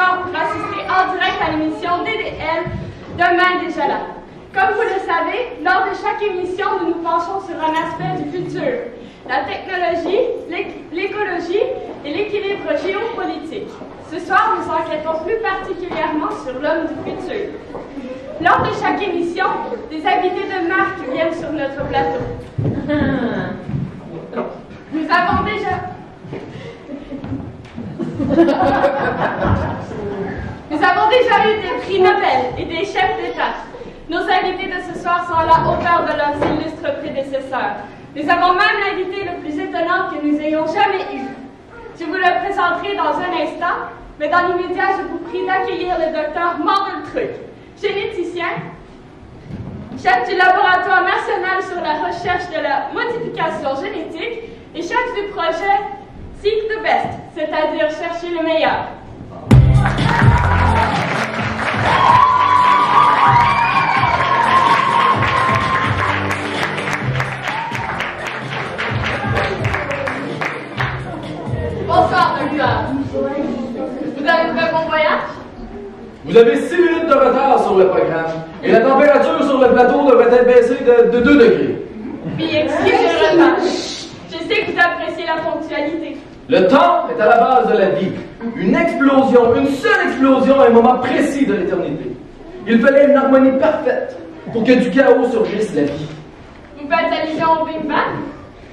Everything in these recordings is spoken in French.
soir pour assister en direct à l'émission DDL Demain déjà là. Comme vous le savez, lors de chaque émission, nous nous penchons sur un aspect du futur, la technologie, l'écologie et l'équilibre géopolitique. Ce soir, nous enquêtons plus particulièrement sur l'homme du futur. Lors de chaque émission, des invités de marque viennent sur notre plateau. Nous avons déjà eu des prix Nobel et des chefs d'État. Nos invités de ce soir sont à la hauteur de leurs illustres prédécesseurs. Nous avons même l'invité le plus étonnant que nous ayons jamais eu. Je vous le présenterai dans un instant, mais dans l'immédiat, je vous prie d'accueillir le docteur Mandeltruc, généticien, chef du laboratoire national sur la recherche de la modification génétique et chef du projet Seek the Best, c'est-à-dire chercher le meilleur. Bonsoir, docteur. Vous avez fait bon voyage? Vous avez 6 minutes de retard sur le programme. Et la température sur le plateau devrait être baissée de 2 degrés. Puis excusez le retard. Je sais que vous appréciez la ponctualité. Le temps est à la base de la vie. Une explosion, une seule explosion à un moment précis de l'éternité. Il fallait une harmonie parfaite pour que du chaos surgisse la vie. Vous faites allusion au Big Bang?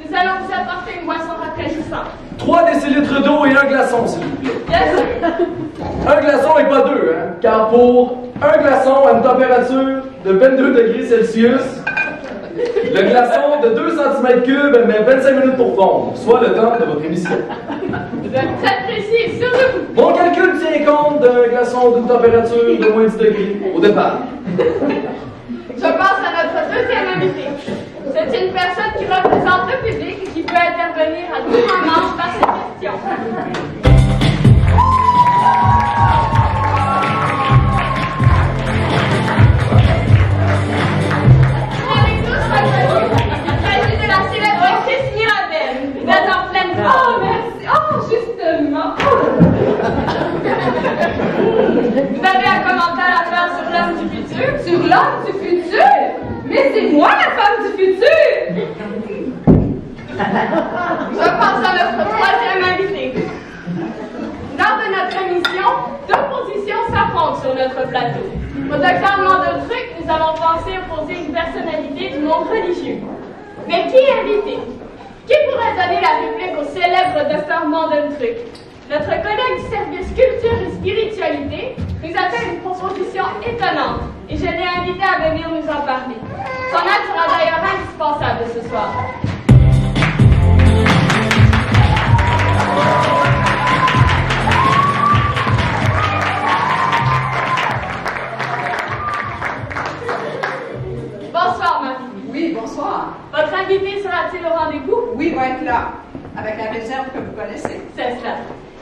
Nous allons vous apporter une boisson rafraîchissante. 3 décilitres d'eau et un glaçon, s'il vous plaît. Bien sûr. Un glaçon et pas 2, hein? Car pour un glaçon à une température de 22 degrés Celsius, le glaçon de 2 cm3 met 25 minutes pour fondre, soit le temps de votre émission. Vous êtes très précis, sûr de vous. Mon calcul tient compte d'un glaçon d'une température de moins 10 degrés au départ. Je passe à notre deuxième invité. C'est une personne qui représente le public et qui peut intervenir à tout moment par cette question. Avec tous, il s'agit de la célèbre Chris Mirabel. Vous êtes en pleine forme. Oh, merci. Oh, justement. Vous avez un commentaire à faire sur l'homme du futur? Sur l'homme du futur? Mais c'est moi la femme du futur! Je passe à notre troisième invité. Lors de notre émission, 2 positions s'affrontent sur notre plateau. Au docteur Mandeltruc, nous allons penser opposer une personnalité du monde religieux. Mais qui est invité? Qui pourrait donner la réplique au célèbre docteur Mandeltruc? Notre collègue du service culture et spiritualité nous a fait une proposition étonnante et je l'ai invité à venir nous en parler. Son aide sera d'ailleurs indispensable ce soir. Bonsoir, Marie. Oui, bonsoir. Votre invité sera-t-il au rendez-vous? Oui, il va être là, avec la réserve que vous connaissez. C'est cela.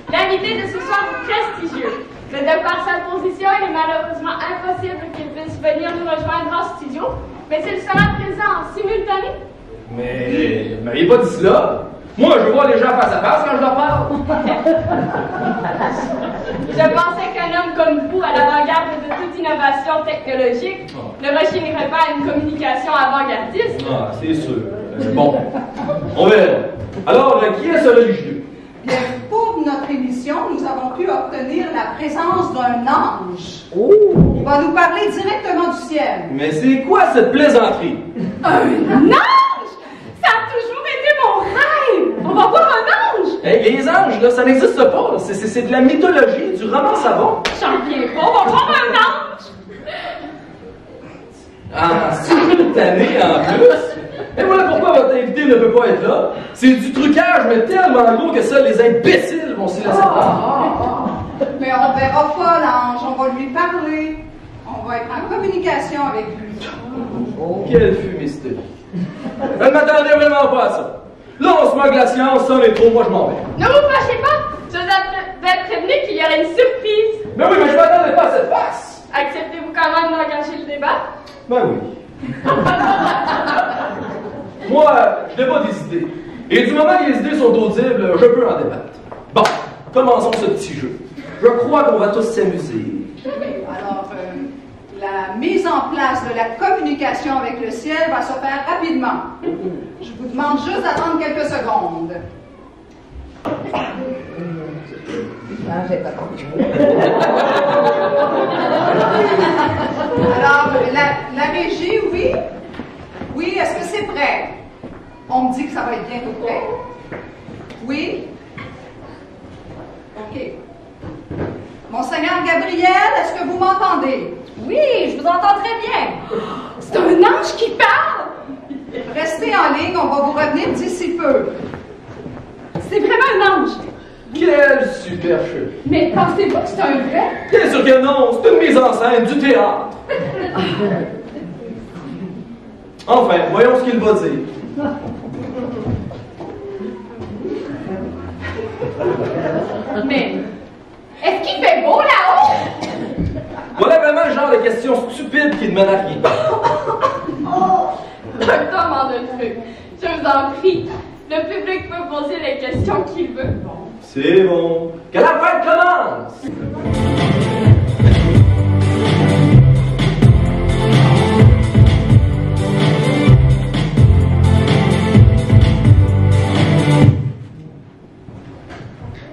L'invité de ce soir est prestigieux. Mais de par sa position, il est malheureusement impossible qu'il puisse venir nous rejoindre en studio. Mais il sera présent en simultané. Mais vous m'aviez pas dit cela. Moi, je vois les gens face à face quand je leur parle. Je pensais qu'un homme comme vous, à l'avant-garde de toute innovation technologique, ne rechignerait pas à une communication avant-gardiste. Ah, c'est sûr. Bon, on verra. Alors, qui est ce religieux? Bien, pour notre émission, nous avons pu obtenir la présence d'un ange. Oh! Il va nous parler directement du ciel. Mais c'est quoi cette plaisanterie? Un ange? Ça a toujours été mon rêve! On va voir un ange! Hey, les anges, là, ça n'existe pas. C'est de la mythologie, du roman savon. J'en reviens pas, on va voir un ange! En simultané, en plus. Et voilà pourquoi votre invité ne peut pas être là. C'est du trucage, mais tellement gros que seuls les imbéciles vont s'y laisser prendre. Mais on verra pas l'ange, on va lui parler. On va être en communication avec lui. Oh, quelle fumisterie. Je ne m'attendais vraiment pas à ça. Là, on se met en glaciance, ça est trop, moi je m'en vais. Ne vous fâchez pas! Je vous avais prévenu qu'il y aurait une surprise! Mais oui, mais je m'attendais pas à cette face! Acceptez-vous quand même d'engager le débat? Ben oui. Moi, je n'ai pas des idées. Et du moment que les idées sont audibles, je peux en débattre. Bon, commençons ce petit jeu. Je crois qu'on va tous s'amuser. Oui, alors, la mise en place de la communication avec le ciel va se faire rapidement. Je vous demande juste d'attendre quelques secondes. J'ai pas compris. Alors, la régie, oui? Oui, est-ce que c'est prêt? On me dit que ça va être bientôt prêt. Oui? OK. Monseigneur Gabriel, est-ce que vous m'entendez? Oui, je vous entends très bien. C'est un ange qui parle. Restez en ligne, on va vous revenir d'ici peu. C'est vraiment un ange. Quel super chef! Mais pensez-vous que c'est un vrai? Bien sûr que non, c'est une mise en scène du théâtre. Enfin, voyons ce qu'il va dire. Mais est-ce qu'il fait beau là-haut? Voilà vraiment le genre de questions stupides qui ne mènent à rien. Docteur Mandeltruc, je vous en prie, le public peut poser les questions qu'il veut. C'est bon. Que la fête commence!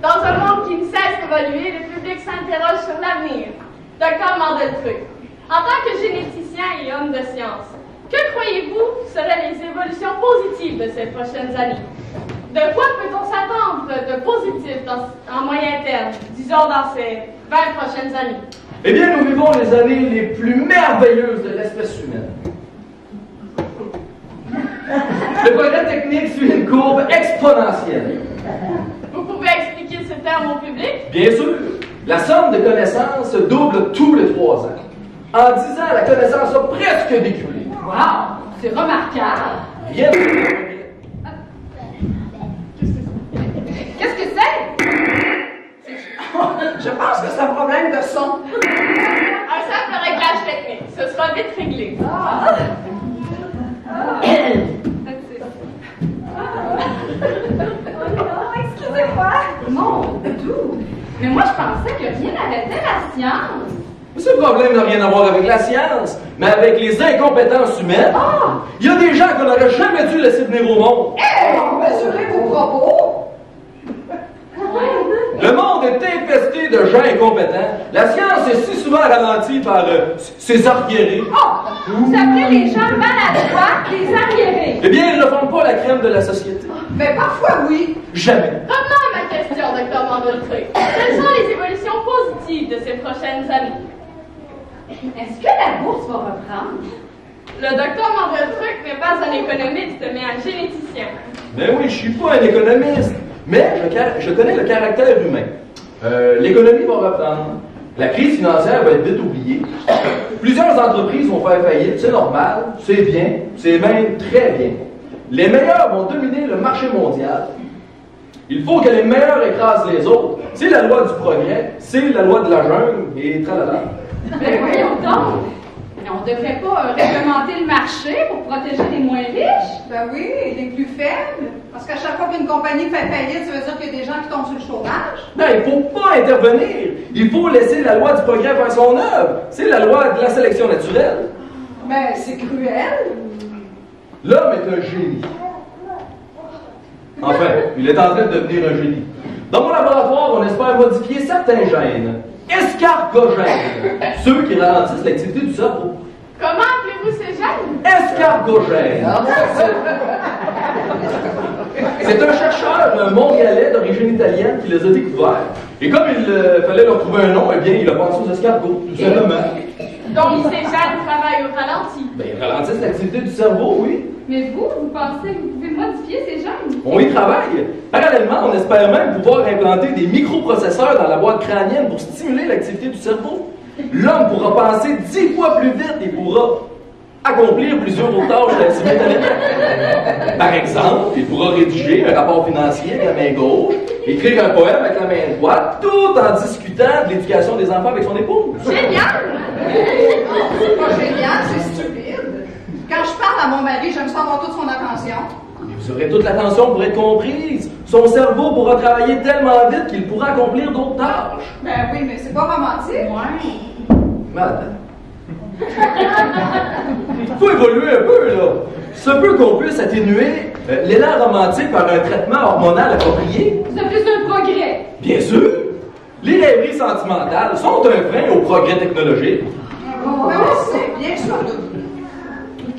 Dans un monde qui ne cesse d'évoluer, le public s'interroge sur l'avenir. Docteur Mandeltruc, en tant que généticien et homme de science, que croyez-vous seraient les évolutions positives de ces prochaines années? De quoi peut-on s'attendre de positif en moyen terme, disons dans ces 20 prochaines années? Eh bien, nous vivons les années les plus merveilleuses de l'espèce humaine. Le progrès technique suit une courbe exponentielle. Vous pouvez expliquer ce terme au public? Bien sûr, la somme de connaissances se double tous les 3 ans. En 10 ans, la connaissance a presque décuplé. Wow, c'est remarquable. Rien de... Qu'est-ce que c'est? Je pense que c'est un problème de son. Un simple réglage technique. Ce sera vite réglé. Excusez-moi. Non, du tout. Mais moi, je pensais que rien n'arrêtait la science. Ce problème n'a rien à voir avec la science, mais avec les incompétences humaines. Il y a des gens qu'on n'aurait jamais dû laisser venir au monde. Mesurez vos propos. Le monde est infesté de gens incompétents. La science est si souvent ralentie par ses arriérés. Vous appelez les gens maladroits des arriérés. Eh bien, ils ne font pas la crème de la société. Mais parfois, oui. Jamais. Revenons à ma question, Dr. Mandeltruc. Quelles sont les évolutions positives de ces prochaines années? Est-ce que la bourse va reprendre? Le Dr. Mandeltruc n'est pas un économiste, mais un généticien. Ben oui, je suis pas un économiste, mais je connais le caractère humain. L'économie va reprendre. La crise financière va être vite oubliée. Plusieurs entreprises vont faire faillite, c'est normal, c'est bien, c'est même très bien. Les meilleurs vont dominer le marché mondial. Il faut que les meilleurs écrasent les autres. C'est la loi du progrès, c'est la loi de la jungle, et tralala. Mais voyons donc! Mais on ne devrait pas réglementer le marché pour protéger les moins riches? Ben oui, et les plus faibles. Parce qu'à chaque fois qu'une compagnie fait faillite, ça veut dire qu'il y a des gens qui tombent sur le chômage. Non, il ne faut pas intervenir. Il faut laisser la loi du progrès faire son œuvre. C'est la loi de la sélection naturelle. Ben, c'est cruel. L'homme est un génie. Enfin, il est en train de devenir un génie. Dans mon laboratoire, on espère modifier certains gènes. Escargogènes. Ceux qui ralentissent l'activité du cerveau. Comment appelez-vous ces gènes? Escargogènes. C'est un chercheur, un Montréalais d'origine italienne qui les a découverts. Et comme il fallait leur trouver un nom, eh bien, il a pensé aux escargots, tout simplement. Donc ces gènes travaillent au ralenti. Ben, ils ralentissent l'activité du cerveau, oui. Mais vous pensez que vous pouvez modifier ces gènes? On y travaille. Parallèlement, on espère même pouvoir implanter des microprocesseurs dans la boîte crânienne pour stimuler l'activité du cerveau. L'homme pourra penser 10 fois plus vite et pourra accomplir plusieurs autres tâches simultanément. Par exemple, il pourra rédiger un rapport financier avec la main gauche, écrire un poème avec la main droite, tout en discutant de l'éducation des enfants avec son épouse. Génial! C'est pas génial, c'est stupide. Quand je parle à mon mari, j'aime ça avoir toute son attention. Et vous aurez toute l'attention pour être comprise. Son cerveau pourra travailler tellement vite qu'il pourra accomplir d'autres tâches. Ben oui, mais c'est pas romantique. Ouais. Madame. Faut évoluer un peu, là. Se peut qu'on puisse atténuer l'élan romantique par un traitement hormonal approprié. C'est plus un progrès. Bien sûr. Les rêveries sentimentales sont un frein au progrès technologique. Oui, c'est bien sûr.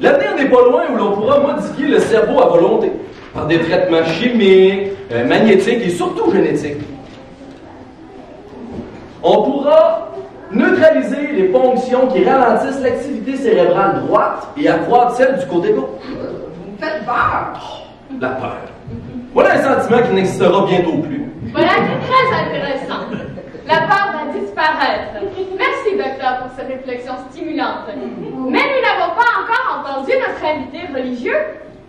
L'avenir n'est pas loin où l'on pourra modifier le cerveau à volonté par des traitements chimiques, magnétiques et surtout génétiques. On pourra neutraliser les fonctions qui ralentissent l'activité cérébrale droite et accroître celle du côté gauche. Vous me faites peur. La peur. Voilà un sentiment qui n'existera bientôt plus. Voilà, c'est très intéressant. La peur va disparaître. Merci, docteur, pour cette réflexion stimulante. Mais nous n'avons pas encore entendu notre invité religieux.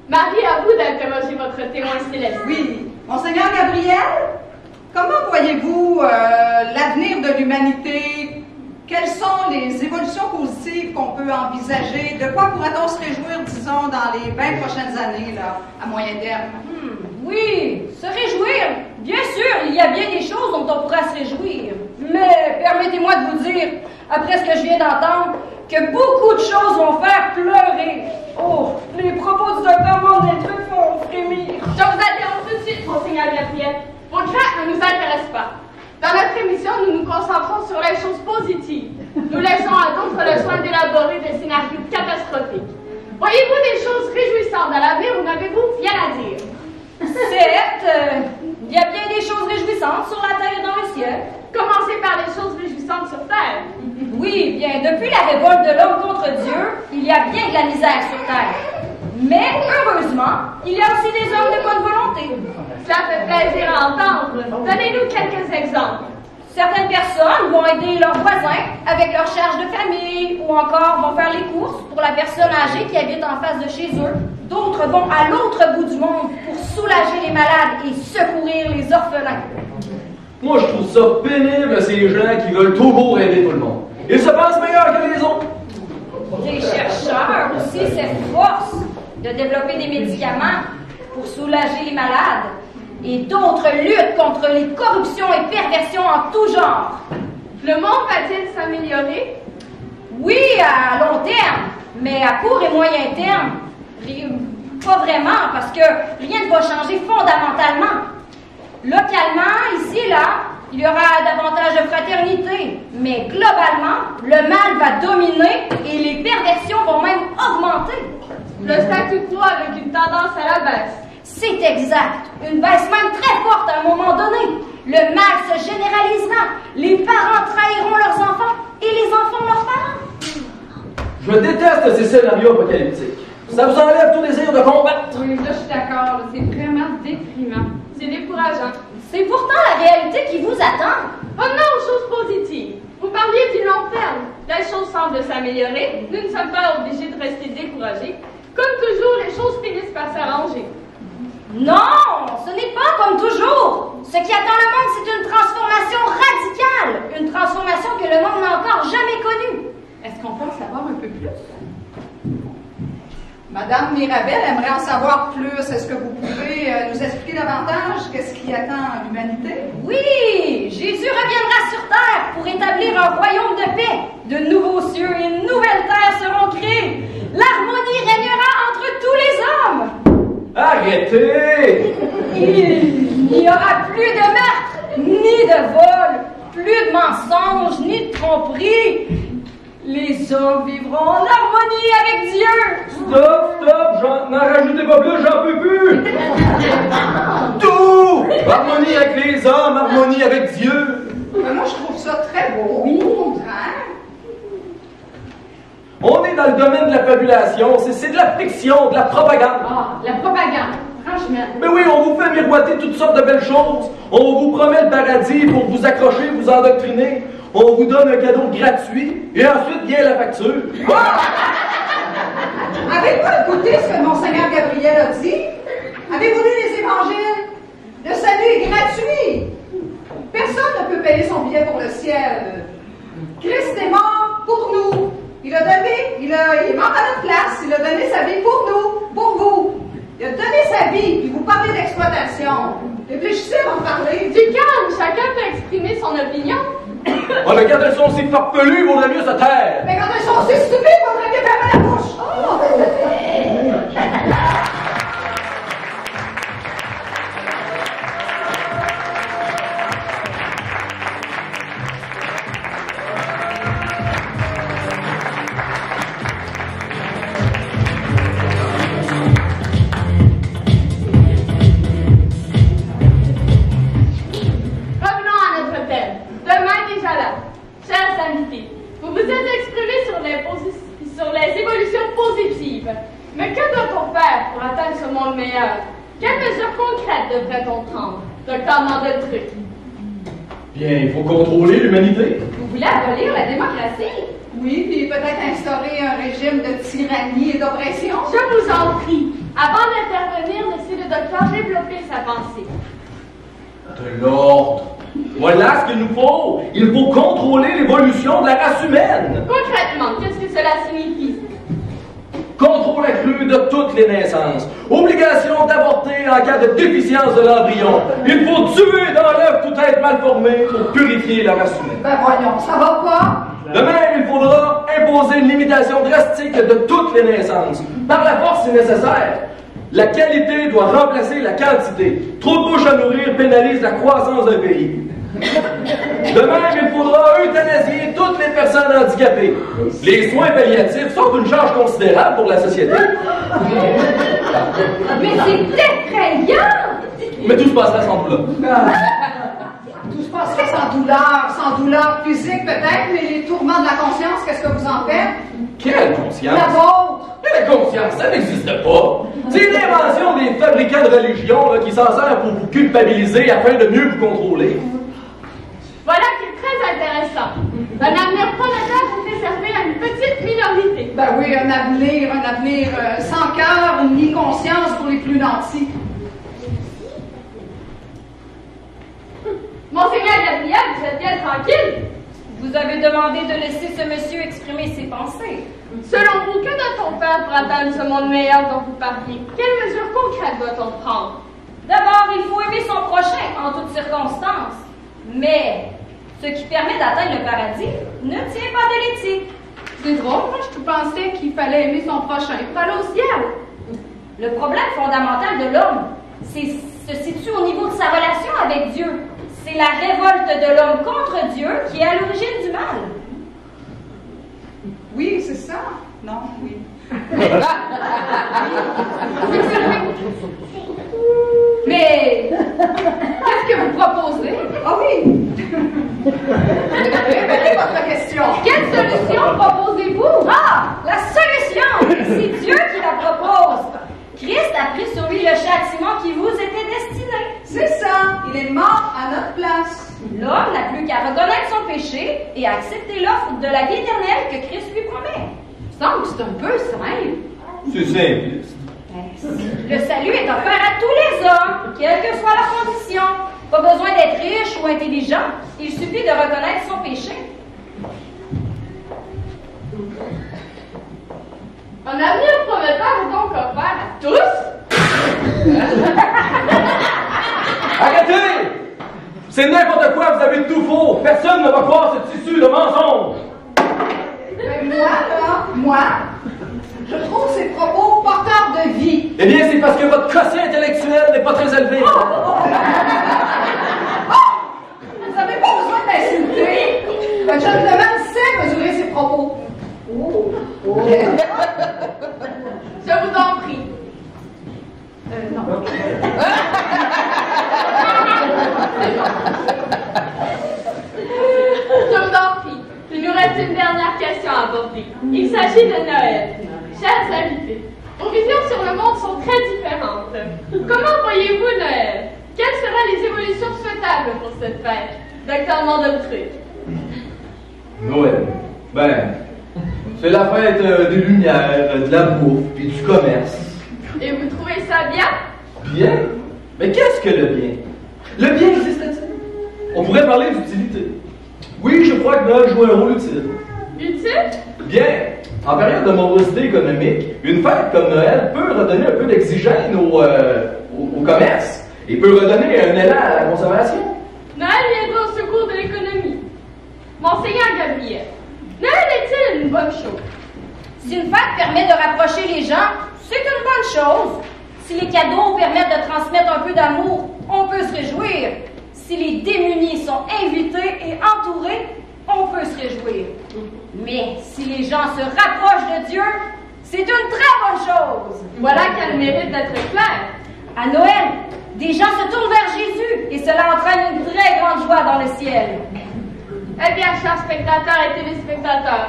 Marie, à vous d'interroger votre témoin céleste. Oui. Monseigneur Gabriel, comment voyez-vous l'avenir de l'humanité? Quelles sont les évolutions positives qu'on peut envisager? De quoi pourra-t-on se réjouir, disons, dans les 20 prochaines années, là, à moyen terme? Oui, se réjouir. Bien sûr, il y a bien des choses dont on pourra se réjouir. Mais permettez-moi de vous dire, après ce que je viens d'entendre, que beaucoup de choses vont faire pleurer. Oh, les propos du docteur Mondetruc font frémir. Je vous interromps tout de suite, Monseigneur Gabriel. Vos craintes ne nous intéressent pas. Dans notre émission, nous nous concentrons sur les choses positives. Nous laissons à d'autres le soin d'élaborer des scénarios catastrophiques. Voyez-vous des choses réjouissantes à l'avenir ou n'avez-vous rien à dire? Certes, il y a bien des choses réjouissantes sur la terre et dans le ciel. Commencez par les choses réjouissantes sur Terre. Oui, bien, depuis la révolte de l'homme contre Dieu, il y a bien de la misère sur terre. Mais, heureusement, il y a aussi des hommes de bonne volonté. Cela fait plaisir à entendre. Donnez-nous quelques exemples. Certaines personnes vont aider leurs voisins avec leurs charges de famille ou encore vont faire les courses pour la personne âgée qui habite en face de chez eux. D'autres vont à l'autre bout du monde pour soulager les malades et secourir les orphelins. Moi, je trouve ça pénible, ces gens qui veulent toujours aider tout le monde. Ils se pensent meilleurs que les autres. Les chercheurs aussi s'efforcent de développer des médicaments pour soulager les malades. Et d'autres luttent contre les corruptions et perversions en tout genre. Le monde va-t-il s'améliorer? Oui, à long terme, mais à court et moyen terme, pas vraiment, parce que rien ne va changer fondamentalement. Localement, ici et là, il y aura davantage de fraternité, mais globalement, le mal va dominer et les perversions vont même augmenter. Le statu quo avec une tendance à la baisse. C'est exact. Une baisse même très forte à un moment donné. Le mal se généralisera. Les parents trahiront leurs enfants et les enfants leurs parents. Je déteste ces scénarios apocalyptiques. Ça vous enlève tout désir de combattre. Oui, là, je suis d'accord. C'est vraiment déprimant. C'est décourageant. C'est pourtant la réalité qui vous attend. Revenons aux choses positives. Vous parliez du long terme. Les choses semblent s'améliorer. Nous ne sommes pas obligés de rester découragés. Comme toujours, les choses finissent par s'arranger. Non, ce n'est pas comme toujours. Ce qui attend le monde, c'est une transformation radicale. Une transformation que le monde n'a encore jamais connue. Est-ce qu'on peut en savoir un peu plus? Madame Mirabel aimerait en savoir plus. Est-ce que vous pouvez nous expliquer davantage qu'est-ce qui attend l'humanité? Oui, Jésus reviendra sur terre pour établir un royaume de paix. De nouveaux cieux et une nouvelle terre seront créés. L'harmonie régnera entre tous les hommes. Arrêtez! Il n'y aura plus de meurtre, ni de vol, plus de mensonges, ni de tromperies. Les hommes vivront en harmonie avec Dieu. Stop, n'en rajoutez pas plus, j'en peux plus. Tout! Harmonie avec les hommes, harmonie avec Dieu. Moi, je trouve ça très beau. Oui. Au contraire. On est dans le domaine de la fabulation, c'est de la fiction, de la propagande. Ah, la propagande, franchement. Mais oui, on vous fait miroiter toutes sortes de belles choses. On vous promet le paradis pour vous accrocher, vous endoctriner. On vous donne un cadeau gratuit et ensuite vient la facture. Avez-vous écouté ce que Monseigneur Gabriel a dit? Avez-vous lu les évangiles? Le salut est gratuit. Personne ne peut payer son billet pour le ciel. Christ est mort pour nous. Il est mort à notre place. Il a donné sa vie pour nous, pour vous. Il a donné sa la vie, puis vous parlez d'exploitation. Réfléchissez avant de parler. Du calme, chacun peut exprimer son opinion. Oh, mais quand elles sont aussi farfelues, il vaudrait mieux se taire. Mais quand elles sont aussi stupides, il faudrait qu'elles ferment la bouche. Revenons à notre thème. Demain déjà là. Chers invités, vous vous êtes exprimés sur les évolutions positives. Mais que doit-on faire pour atteindre ce monde meilleur? Quelles mesures concrètes devrait-on prendre? Docteur Mandeltruc. Bien, il faut contrôler l'humanité. Vous voulez abolir la démocratie? Oui, puis peut-être instaurer un régime de tyrannie et d'oppression. Je vous en prie, avant d'intervenir, laissez le docteur développer sa pensée. De l'ordre. Voilà ce qu'il nous faut. Il faut contrôler l'évolution de la race humaine. Concrètement, qu'est-ce que cela signifie? Contrôle accru de toutes les naissances. Obligation d'avorter en cas de déficience de l'embryon. Il faut tuer dans l'œuf tout être mal formé pour purifier la race humaine. Ben voyons, ça va pas? De même, il faudra imposer une limitation drastique de toutes les naissances. Par la force, si nécessaire. La qualité doit remplacer la quantité. Trop de bouches à nourrir pénalise la croissance d'un pays. De même, il faudra euthanasier toutes les personnes handicapées. Les soins palliatifs sont une charge considérable pour la société. Mais c'est effrayant! Mais tout se passerait sans douleur. Tout se passerait sans douleur physique peut-être, mais les tourments de la conscience, qu'est-ce que vous en faites? Quelle conscience? La vôtre! La conscience, ça n'existe pas. C'est l'invention des fabricants de religion là, qui s'en servent pour vous culpabiliser afin de mieux vous contrôler. Voilà qui est très intéressant. Un avenir prometteur est réservé à une petite minorité. Ben oui, un avenir sans cœur ni conscience pour les plus nantis. Monseigneur Gabriel, vous êtes bien tranquille? Vous avez demandé de laisser ce monsieur exprimer ses pensées. Selon vous, que doit-on faire pour atteindre ce monde meilleur dont vous parliez? Quelles mesures concrètes doit-on prendre? D'abord, il faut aimer son prochain en toutes circonstances. Mais ce qui permet d'atteindre le paradis ne tient pas de l'éthique. C'est drôle, moi je pensais qu'il fallait aimer son prochain pour aller au ciel. Le problème fondamental de l'homme se situe au niveau de sa relation avec Dieu. C'est la révolte de l'homme contre Dieu qui est à l'origine du mal. Oui, c'est ça. Non, oui. Mais qu'est-ce que vous proposez? Ah oui! Répétez votre question. Quelle solution proposez-vous? Ah, la solution, c'est Dieu qui la propose. Christ a pris sur lui le châtiment qui vous était destiné. C'est ça. Il est mort à notre place. L'homme n'a plus qu'à reconnaître son péché et à accepter l'offre de la vie éternelle que Christ lui promet. Il me semble que c'est un peu simple. C'est simple. Le salut est offert à tous les hommes, quelle que soit leur condition. Pas besoin d'être riche ou intelligent, il suffit de reconnaître son péché. Un avenir prometteur est donc offert à tous? Arrêtez! C'est n'importe quoi, vous avez tout faux. Personne ne va croire ce tissu de mensonges. Moi, je trouve ces propos porteurs de vie. Eh bien, c'est parce que votre quotient intellectuel n'est pas très élevé. Vous n'avez pas besoin de m'insulter. Un gentleman sait mesurer ses propos. Je vous en prie. Non. Je vous en prie. Il nous reste une dernière question à aborder. Il s'agit de Noël. Chers invités, vos visions sur le monde sont très différentes. Comment voyez-vous Noël? Quelles seraient les évolutions souhaitables pour cette fête? Docteur Mandeltruc. Noël. Ben, c'est la fête des lumières, de la bouffe et du commerce. Et vous trouvez ça bien? Bien? Mais qu'est-ce que le bien? Le bien existe-t-il? On pourrait parler d'utilité. Oui, je crois que Noël joue un rôle utile. Utile? Bien. En période de morosité économique, une fête comme Noël peut redonner un peu d'oxygène aux au commerce et peut redonner un élan à la consommation. Noël viendra au secours de l'économie. Monseigneur Gabriel, Noël est-il une bonne chose? Si une fête permet de rapprocher les gens, c'est une bonne chose. Si les cadeaux permettent de transmettre un peu d'amour, on peut se réjouir. Si les démunis sont invités et entourés, on peut se réjouir. Mais si les gens se rapprochent de Dieu, c'est une très bonne chose. Voilà qu'elle mérite d'être claire. À Noël, des gens se tournent vers Jésus et cela entraîne une très grande joie dans le ciel. Eh bien, chers spectateurs et téléspectateurs,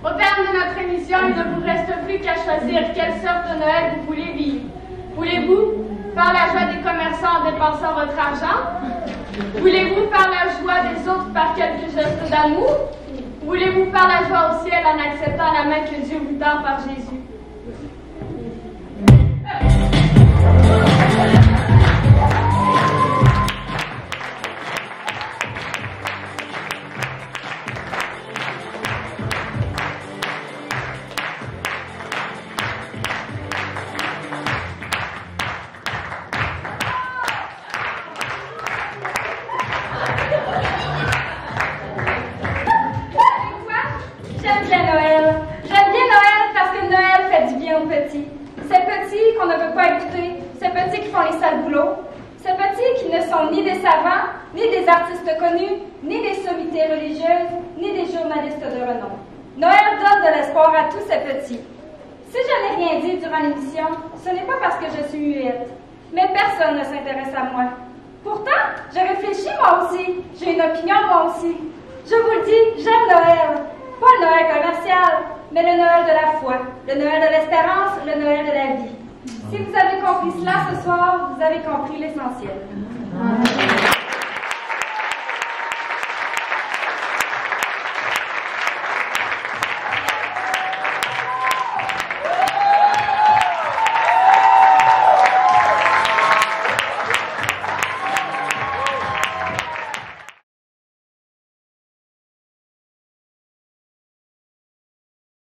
au terme de notre émission, il ne vous reste plus qu'à choisir quelle sorte de Noël vous voulez vivre. Voulez-vous faire la joie des commerçants en dépensant votre argent? Voulez-vous faire la joie des autres par quelques gestes d'amour? Voulez-vous faire la joie au ciel en acceptant la main que Dieu vous tend par Jésus? Ni des savants, ni des artistes connus, ni des sommités religieuses, ni des journalistes de renom. Noël donne de l'espoir à tous ces petits. Si je n'ai rien dit durant l'émission, ce n'est pas parce que je suis muette, mais personne ne s'intéresse à moi. Pourtant, je réfléchis moi aussi, j'ai une opinion moi aussi. Je vous le dis, j'aime Noël. Pas le Noël commercial, mais le Noël de la foi, le Noël de l'espérance, le Noël de la vie. Si vous avez compris cela ce soir, vous avez compris l'essentiel.